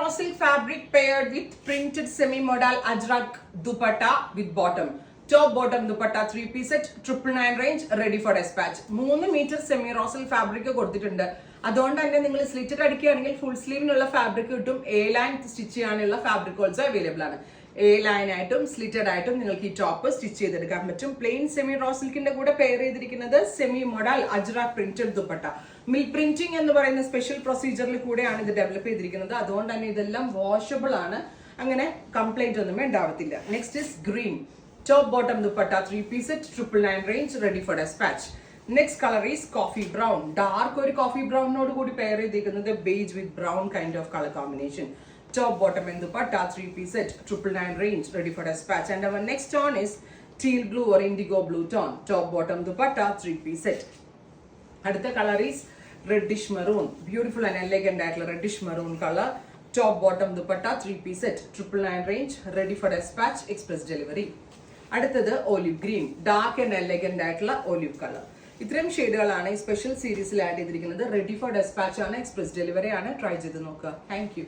raw silk fabric paired with printed semi-modal ajrak dupatta with bottom. Top bottom dupatta 3-piece set 999 range ready for dispatch. 3 meter semi raw silk fabric കൊടുത്തിട്ടുണ്ട്. അതുകൊണ്ട് തന്നെ നിങ്ങൾ slitted അടിക്കുകയാണെങ്കിൽ full സ്ലീവിനുള്ള fabric കിട്ടും. A line stitch ചെയ്യാനുള്ള fabric also available ആണ്. A line ആയിട്ടും slitted ആയിട്ടും നിങ്ങൾക്ക് ഈ ടോപ്പ് സ്റ്റിച്ച് ചെയ്തെടുക്കാൻ പറ്റും. പ്ലെയിൻ സെമി റോ സിൽക്കിന്റെ കൂടെ പെയർ ചെയ്തിരിക്കുന്നത് semi model Ajrak printed dupatta. Mill printing എന്ന് പറയുന്ന സ്പെഷ്യൽ പ്രൊസീജിയറിൽ കൂടെയാണ് ഇത് ഡെവലപ്പ് ചെയ്തിരിക്കുന്നത്. അതുകൊണ്ട് തന്നെ ഇതെല്ലാം വാഷബിൾ ആണ്. അങ്ങനെ കംപ്ലൈന്റ് ഒന്നും ഉണ്ടാവത്തില്ല. Next is green top bottom dupatta 3-piece set 999 range ready for dispatch. Next color is coffee brown. Dark ഒരു coffee brown നോട് കൂടി പെയർ ചെയ്തിരിക്കുന്നത് beige with brown kind of color combination. Top bottom and dupatta 3-piece set 999 range ready for dispatch. And our next tone is teal blue or indigo blue tone. Top bottom dupatta 3-piece set. അടുത്ത color is reddish maroon. Beautiful and elegant ആയിട്ടുള്ള reddish maroon color. Top bottom dupatta 3-piece set 999 range ready for dispatch, express delivery. അടുത്തത് olive green. Dark and elegant ആയിട്ടുള്ള olive color. ഇത്രയും ഷെയ്ഡുകളാണ് ഈ special സീരീസിൽ add ചെയ്തിരിക്കുന്നത്. Ready for dispatch ആണ്, express delivery ആണ്. Try ചെയ്ത് നോക്കുക. Thank you.